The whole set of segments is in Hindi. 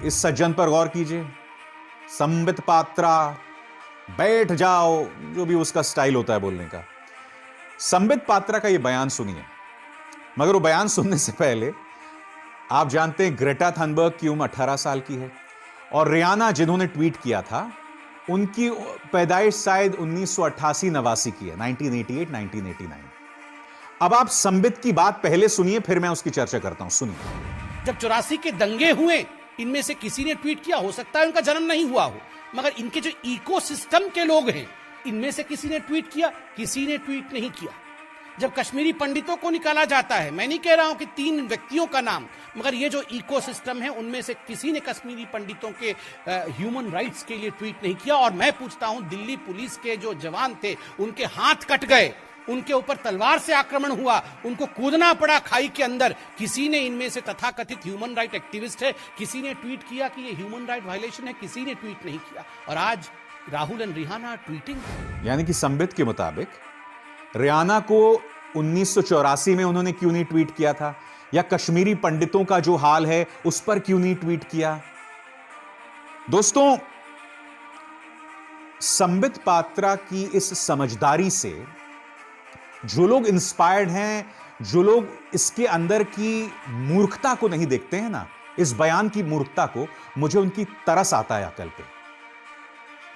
इस सज्जन पर गौर कीजिए, संबित पात्रा, बैठ जाओ, जो भी उसका स्टाइल होता है बोलने का। संबित पात्रा का यह बयान सुनिए, मगर वो बयान सुनने से पहले आप जानते हैं ग्रेटा थनबर्ग की उम्र 18 साल की है और रियाना जिन्होंने ट्वीट किया था उनकी पैदाइश शायद 1988-89 की है, 1988-1989। अब आप संबित की बात पहले सुनिए, फिर मैं उसकी चर्चा करता हूं। सुनिए। जब 84 के दंगे हुए, इनमें से किसी ने ट्वीट किया, हो सकता है उनका जन्म नहीं हुआ हो, मगर इनके जो इकोसिस्टम के लोग हैं, इनमें से किसी ने ट्वीट किया? किसी ने ट्वीट नहीं किया। जब कश्मीरी पंडितों को निकाला जाता है, मैं नहीं कह रहा हूं कि 3 व्यक्तियों का नाम, मगर ये जो इकोसिस्टम है उनमें से किसी ने कश्मीरी पंडितों के ह्यूमन राइट्स के लिए ट्वीट नहीं किया। और मैं पूछता हूं, दिल्ली पुलिस के जो जवान थे उनके हाथ कट गए, उनके ऊपर तलवार से आक्रमण हुआ, उनको कूदना पड़ा खाई के अंदर, किसी ने इनमें से तथाकथित ह्यूमन राइट एक्टिविस्ट है, किसी ने ट्वीट किया कि ये ह्यूमन राइट वायलेशन है? किसी ने ट्वीट नहीं किया। और आज राहुल एंड रिहाना ट्वीटिंग। यानी कि संबित के मुताबिक रियाना को 1984 में उन्होंने क्यों नहीं ट्वीट किया था, या कश्मीरी पंडितों का जो हाल है उस पर क्यों नहीं ट्वीट किया? दोस्तों, संबित पात्रा की इस समझदारी से जो लोग इंस्पायर्ड हैं, जो लोग इसके अंदर की मूर्खता को नहीं देखते हैं ना, इस बयान की मूर्खता को, मुझे उनकी तरस आता है अकल पे।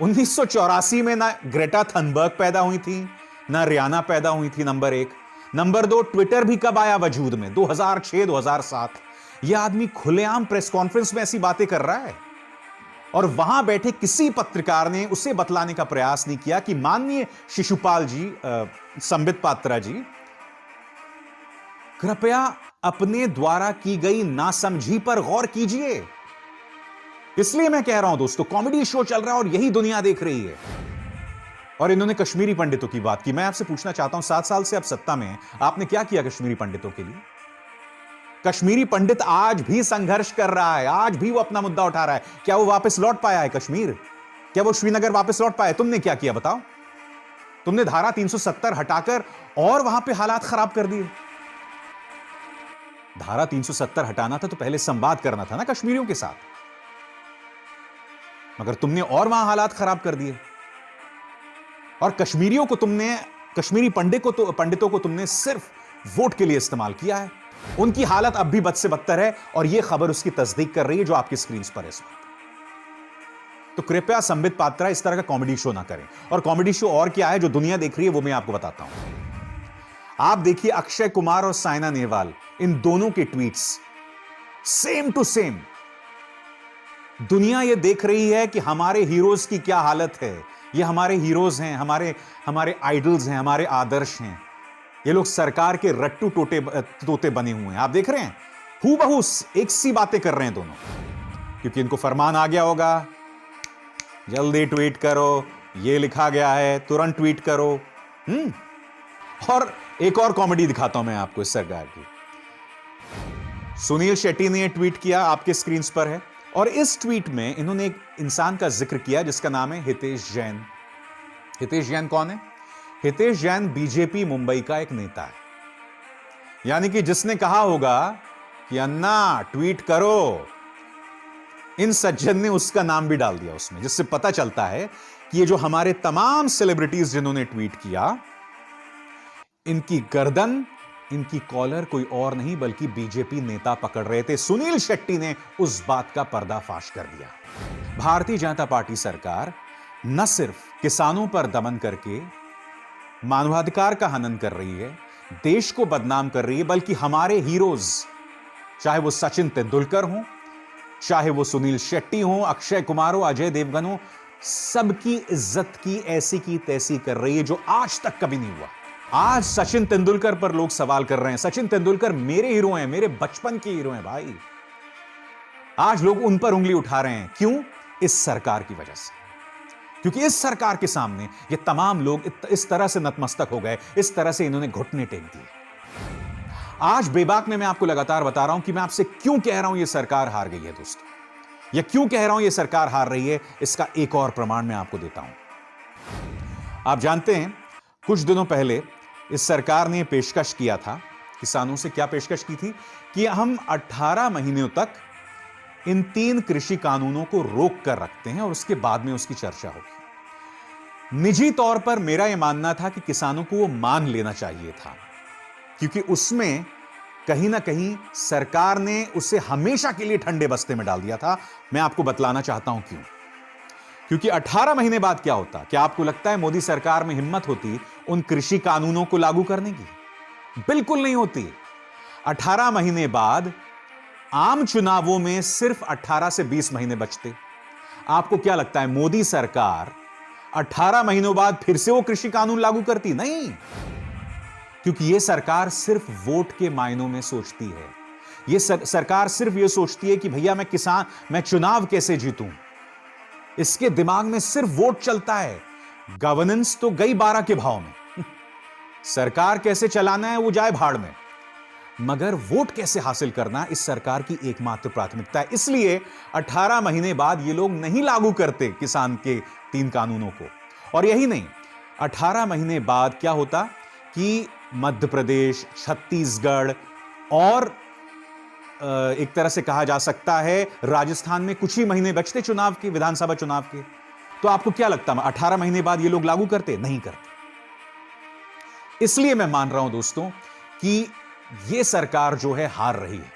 1984 में ना ग्रेटा थनबर्ग पैदा हुई थी, ना रियाना पैदा हुई थी, नंबर 1। नंबर 2, ट्विटर भी कब आया वजूद में? 2006-2007। यह आदमी खुलेआम प्रेस कॉन्फ्रेंस में ऐसी बातें कर रहा है और वहां बैठे किसी पत्रकार ने उसे बतलाने का प्रयास नहीं किया कि माननीय शिशुपाल जी, संबित पात्रा जी, कृपया अपने द्वारा की गई नासमझी पर गौर कीजिए। इसलिए मैं कह रहा हूं दोस्तों, कॉमेडी शो चल रहा है और यही दुनिया देख रही है। और इन्होंने कश्मीरी पंडितों की बात की। मैं आपसे पूछना चाहता हूं, 7 साल से आप सत्ता में हैं, आपने क्या किया कश्मीरी पंडितों के लिए? कश्मीरी पंडित आज भी संघर्ष कर रहा है, आज भी वो अपना मुद्दा उठा रहा है। क्या वो वापस लौट पाया है कश्मीर? क्या वो श्रीनगर वापस लौट पाया? तुमने क्या किया बताओ? तुमने धारा 370 हटाकर और वहां पे हालात खराब कर दिए। धारा 370 हटाना था तो पहले संवाद करना था ना कश्मीरियों के साथ, मगर तुमने और वहां हालात खराब कर दिए। और कश्मीरियों को तुमने, कश्मीरी पंडितों को तुमने सिर्फ वोट के लिए इस्तेमाल किया है। उनकी हालत अब भी बद से बदतर है और यह खबर उसकी तस्दीक कर रही है जो आपकी स्क्रीन पर है इस वक्त। तो कृपया संबित पात्रा इस तरह का कॉमेडी शो ना करें। और कॉमेडी शो और क्या है जो दुनिया देख रही है वो मैं आपको बताता हूं। आप देखिए, अक्षय कुमार और साइना नेहवाल, इन दोनों के ट्वीट्स सेम टू सेम। दुनिया यह देख रही है कि हमारे हीरोज की क्या हालत है। ये हमारे हीरोज हैं, हमारे आइडल्स हैं, हमारे आदर्श हैं। ये लोग सरकार के रट्टू तोते बने हुए हैं। आप देख रहे हैं, हूबहू एक सी बातें कर रहे हैं दोनों, क्योंकि इनको फरमान आ गया होगा, जल्दी ट्वीट करो, ये लिखा गया है, तुरंत ट्वीट करो। और एक और कॉमेडी दिखाता हूं मैं आपको इस सरकार की। सुनील शेट्टी ने यह ट्वीट किया, आपके स्क्रीन पर है, और इस ट्वीट में इन्होंने एक इंसान का जिक्र किया जिसका नाम है हितेश जैन। हितेश जैन कौन है? हितेश जैन बीजेपी मुंबई का एक नेता है, यानी कि जिसने कहा होगा कि अन्ना ट्वीट करो, इन सज्जन ने उसका नाम भी डाल दिया उसमें, जिससे पता चलता है कि ये जो हमारे तमाम सेलिब्रिटीज जिन्होंने ट्वीट किया, इनकी गर्दन, इनकी कॉलर कोई और नहीं बल्कि बीजेपी नेता पकड़ रहे थे। सुनील शेट्टी ने उस बात का पर्दाफाश कर दिया। भारतीय जनता पार्टी सरकार न सिर्फ किसानों पर दमन करके मानवाधिकार का हनन कर रही है, देश को बदनाम कर रही है, बल्कि हमारे हीरोज, चाहे वो सचिन तेंदुलकर हो, चाहे वो सुनील शेट्टी हो, अक्षय कुमार हो, अजय देवगन हो, सबकी इज्जत की ऐसी की तैसी कर रही है जो आज तक कभी नहीं हुआ। आज सचिन तेंदुलकर पर लोग सवाल कर रहे हैं। सचिन तेंदुलकर मेरे हीरो हैं, मेरे बचपन के हीरो हैं भाई। आज लोग उन पर उंगली उठा रहे हैं। क्यों? इस सरकार की वजह से। क्योंकि इस सरकार के सामने ये तमाम लोग इस तरह से नतमस्तक हो गए, इस तरह से इन्होंने घुटने टेक दिए। आज बेबाक में मैं आपको लगातार बता रहा हूं कि मैं आपसे क्यों कह रहा हूं ये सरकार हार गई है दोस्तों, या क्यों कह रहा हूं ये सरकार हार रही है। इसका एक और प्रमाण मैं आपको देता हूं। आप जानते हैं, कुछ दिनों पहले इस सरकार ने पेशकश किया था किसानों से। क्या पेशकश की थी? कि हम 18 महीनों तक इन 3 कृषि कानूनों को रोक कर रखते हैं और उसके बाद में उसकी चर्चा होगी। निजी तौर पर मेरा यह मानना था कि किसानों को वो मान लेना चाहिए था, क्योंकि उसमें कहीं ना कहीं सरकार ने उसे हमेशा के लिए ठंडे बस्ते में डाल दिया था। मैं आपको बतलाना चाहता हूं क्यों। क्योंकि 18 महीने बाद क्या होता? क्या आपको लगता है मोदी सरकार में हिम्मत होती उन कृषि कानूनों को लागू करने की? बिल्कुल नहीं होती। 18 महीने बाद आम चुनावों में सिर्फ 18 से 20 महीने बचते। आपको क्या लगता है मोदी सरकार 18 महीनों बाद फिर से वो कृषि कानून लागू करती? नहीं, क्योंकि यह सरकार सिर्फ वोट के मायनों में सोचती है। यह सरकार सिर्फ यह सोचती है कि भैया मैं चुनाव कैसे जीतूं। इसके दिमाग में सिर्फ वोट चलता है। गवर्नेंस तो गई 12 के भाव में। सरकार कैसे चलाना है वो जाए भाड़ में, मगर वोट कैसे हासिल करना इस सरकार की एकमात्र प्राथमिकता है। इसलिए 18 महीने बाद ये लोग नहीं लागू करते किसान के 3 कानूनों को। और यही नहीं, 18 महीने बाद क्या होता कि मध्य प्रदेश, छत्तीसगढ़ और एक तरह से कहा जा सकता है राजस्थान में कुछ ही महीने बचते चुनाव के, विधानसभा चुनाव के। तो आपको क्या लगता है 18 महीने बाद ये लोग लागू करते? नहीं करते। इसलिए मैं मान रहा हूं दोस्तों कि ये सरकार जो है हार रही है।